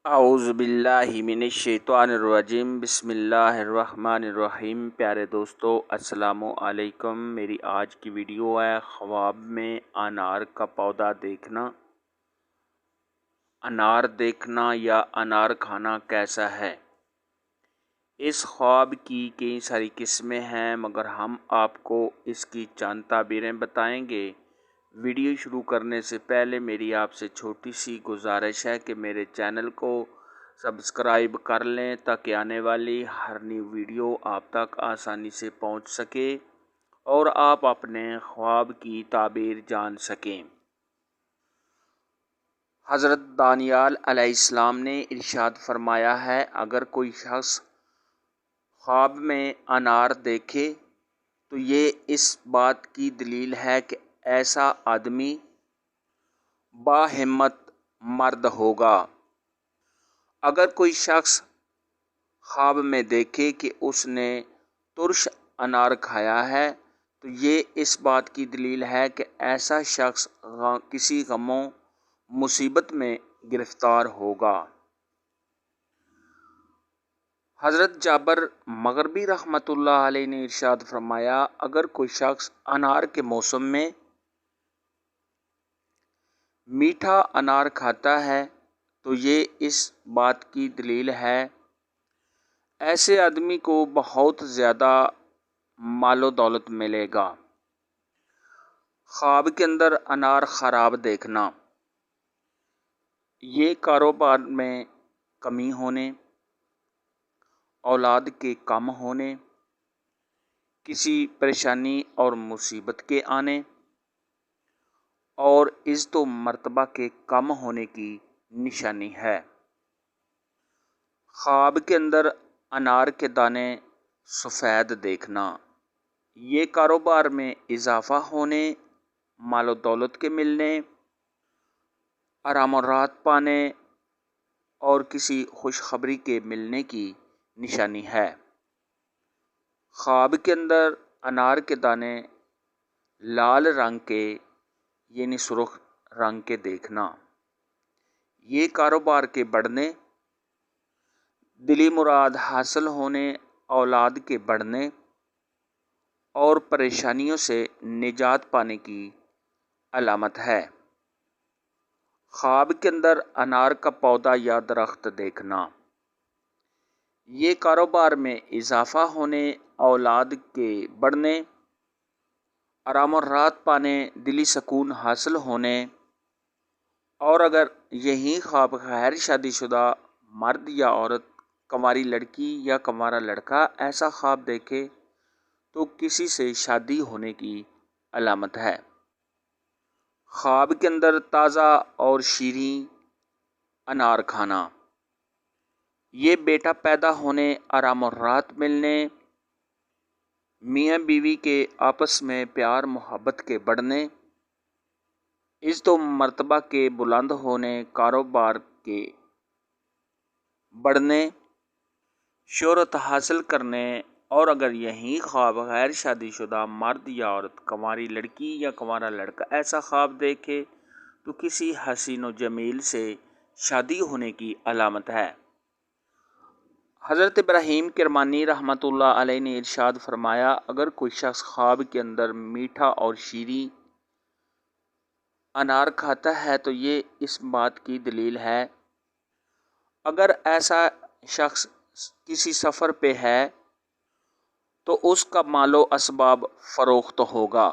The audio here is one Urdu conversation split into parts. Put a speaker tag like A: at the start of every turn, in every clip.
A: اعوذ باللہ من الشیطان الرجیم بسم اللہ الرحمن الرحیم۔ پیارے دوستو السلام علیکم۔ میری آج کی ویڈیو ہے خواب میں انار کا پودا دیکھنا۔ انار دیکھنا یا انار کھانا کیسا ہے؟ اس خواب کی کئی ساری قسمیں ہیں مگر ہم آپ کو اس کی چند تعبیریں بتائیں گے۔ ویڈیو شروع کرنے سے پہلے میری آپ سے چھوٹی سی گزارش ہے کہ میرے چینل کو سبسکرائب کر لیں تاکہ آنے والی ہر نیو ویڈیو آپ تک آسانی سے پہنچ سکے اور آپ اپنے خواب کی تعبیر جان سکیں۔ حضرت دانیال علیہ السلام نے ارشاد فرمایا ہے، اگر کوئی شخص خواب میں انار دیکھے تو یہ اس بات کی دلیل ہے کہ ایسا آدمی باہمت مرد ہوگا۔ اگر کوئی شخص خواب میں دیکھے کہ اس نے ترش انار کھایا ہے تو یہ اس بات کی دلیل ہے کہ ایسا شخص کسی غم و مصیبت میں گرفتار ہوگا۔ حضرت جابر مغربی رحمۃ اللہ علیہ نے ارشاد فرمایا، اگر کوئی شخص انار کے موسم میں میٹھا انار کھاتا ہے تو یہ اس بات کی دلیل ہے ایسے آدمی کو بہت زیادہ مال و دولت ملے گا۔ خواب کے اندر انار خراب دیکھنا، یہ کاروبار میں کمی ہونے، اولاد کے کم ہونے، کسی پریشانی اور مصیبت کے آنے اور عزت و مرتبہ کے کم ہونے کی نشانی ہے۔ خواب کے اندر انار کے دانے سفید دیکھنا، یہ کاروبار میں اضافہ ہونے، مال و دولت کے ملنے، آرام و راحت پانے اور کسی خوشخبری کے ملنے کی نشانی ہے۔ خواب کے اندر انار کے دانے لال رنگ کے یعنی سرخ رنگ کے دیکھنا، یہ کاروبار کے بڑھنے، دلی مراد حاصل ہونے، اولاد کے بڑھنے اور پریشانیوں سے نجات پانے کی علامت ہے۔ خواب کے اندر انار کا پودا یا درخت دیکھنا، یہ کاروبار میں اضافہ ہونے، اولاد کے بڑھنے، آرام و راحت پانے، دلی سکون حاصل ہونے اور اگر یہی خواب غیر شادی شدہ مرد یا عورت، کنواری لڑکی یا کنوارا لڑکا ایسا خواب دیکھے تو کسی سے شادی ہونے کی علامت ہے۔ خواب کے اندر تازہ اور شیریں انار کھانا، یہ بیٹا پیدا ہونے، آرام و راحت ملنے، میاں بیوی کے آپس میں پیار محبت کے بڑھنے، عزت و مرتبہ کے بلند ہونے، کاروبار کے بڑھنے، شہرت حاصل کرنے اور اگر یہی خواب غیر شادی شدہ مرد یا عورت، کنواری لڑکی یا کنوارا لڑکا ایسا خواب دیکھے تو کسی حسین و جمیل سے شادی ہونے کی علامت ہے۔ حضرت ابراہیم کرمانی رحمۃ اللہ علیہ نے ارشاد فرمایا، اگر کوئی شخص خواب کے اندر میٹھا اور شیریں انار کھاتا ہے تو یہ اس بات کی دلیل ہے اگر ایسا شخص کسی سفر پہ ہے تو اس کا مال و اسباب فروخت ہوگا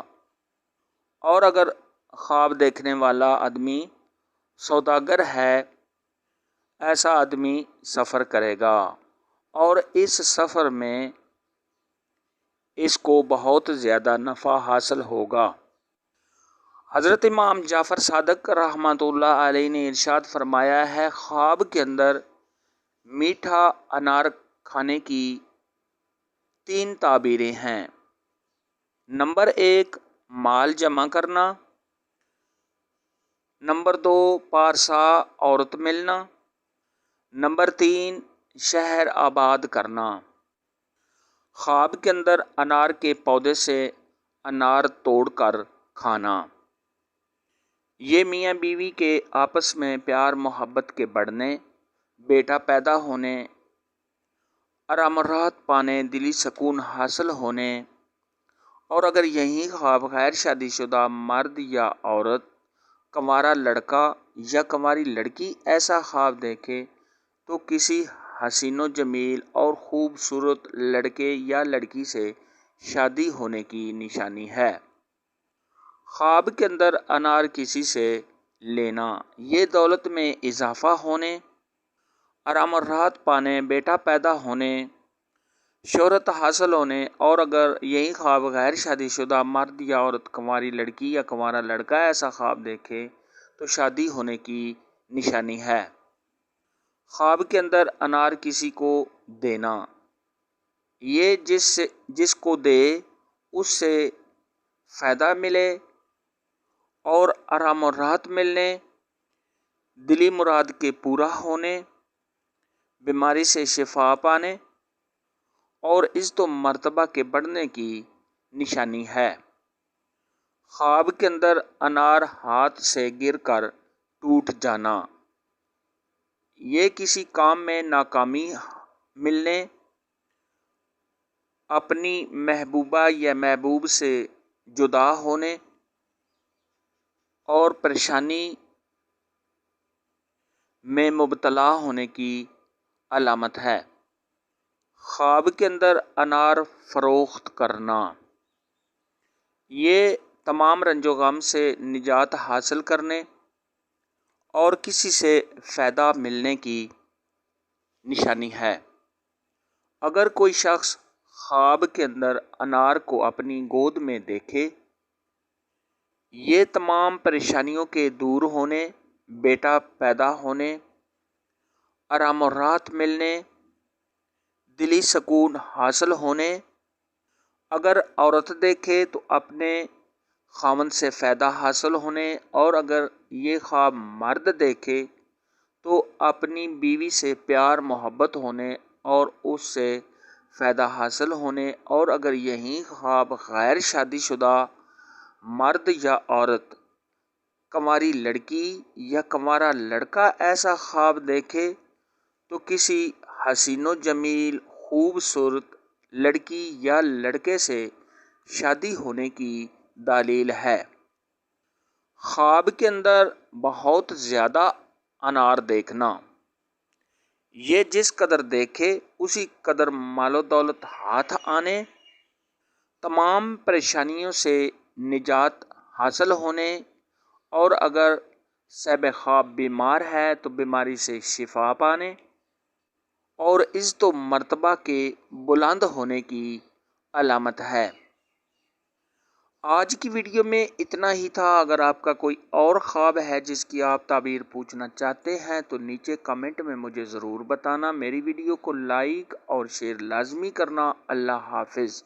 A: اور اگر خواب دیکھنے والا آدمی سوداگر ہے ایسا آدمی سفر کرے گا اور اس سفر میں اس کو بہت زیادہ نفع حاصل ہوگا۔ حضرت امام جعفر صادق رحمۃ اللہ علیہ نے ارشاد فرمایا ہے، خواب کے اندر میٹھا انار کھانے کی 3 تعبیریں ہیں۔ نمبر 1 مال جمع کرنا، نمبر 2 پارسا عورت ملنا، نمبر 3 شہر آباد کرنا۔ خواب کے اندر انار کے پودے سے انار توڑ کر کھانا، یہ میاں بیوی کے آپس میں پیار محبت کے بڑھنے، بیٹا پیدا ہونے، آرام و راحت پانے، دلی سکون حاصل ہونے، اور اگر یہی خواب غیر شادی شدہ مرد یا عورت، کنوارا لڑکا یا کنواری لڑکی ایسا خواب دیکھے تو کسی حسین و جمیل اور خوبصورت لڑکے یا لڑکی سے شادی ہونے کی نشانی ہے۔ خواب کے اندر انار کسی سے لینا، یہ دولت میں اضافہ ہونے، آرام و راحت پانے، بیٹا پیدا ہونے، شہرت حاصل ہونے، اور اگر یہی خواب غیر شادی شدہ مرد یا عورت، کنواری لڑکی یا کنوارا لڑکا ایسا خواب دیکھے تو شادی ہونے کی نشانی ہے۔ خواب کے اندر انار کسی کو دینا، یہ جس کو دے اس سے فائدہ ملے اور آرام و راحت ملنے، دلی مراد کے پورا ہونے، بیماری سے شفا پانے اور عزت و مرتبہ کے بڑھنے کی نشانی ہے۔ خواب کے اندر انار ہاتھ سے گر کر ٹوٹ جانا، یہ کسی کام میں ناکامی ملنے، اپنی محبوبہ یا محبوب سے جدا ہونے اور پریشانی میں مبتلا ہونے کی علامت ہے۔ خواب کے اندر انار فروخت کرنا، یہ تمام رنج و غم سے نجات حاصل کرنے اور کسی سے فائدہ ملنے کی نشانی ہے۔ اگر کوئی شخص خواب کے اندر انار کو اپنی گود میں دیکھے، یہ تمام پریشانیوں کے دور ہونے، بیٹا پیدا ہونے، آرام و راحت ملنے، دلی سکون حاصل ہونے، اگر عورت دیکھے تو اپنے خاوند سے فائدہ حاصل ہونے، اور اگر یہ خواب مرد دیکھے تو اپنی بیوی سے پیار محبت ہونے اور اس سے فائدہ حاصل ہونے، اور اگر یہی خواب غیر شادی شدہ مرد یا عورت، کنواری لڑکی یا کنوارا لڑکا ایسا خواب دیکھے تو کسی حسین و جمیل خوبصورت لڑکی یا لڑکے سے شادی ہونے کی دلیل ہے۔ خواب کے اندر بہت زیادہ انار دیکھنا، یہ جس قدر دیکھے اسی قدر مال و دولت ہاتھ آنے، تمام پریشانیوں سے نجات حاصل ہونے، اور اگر صاحب خواب بیمار ہے تو بیماری سے شفا پانے اور عزت و مرتبہ کے بلند ہونے کی علامت ہے۔ آج کی ویڈیو میں اتنا ہی تھا۔ اگر آپ کا کوئی اور خواب ہے جس کی آپ تعبیر پوچھنا چاہتے ہیں تو نیچے کمنٹ میں مجھے ضرور بتانا۔ میری ویڈیو کو لائک اور شیئر لازمی کرنا۔ اللہ حافظ۔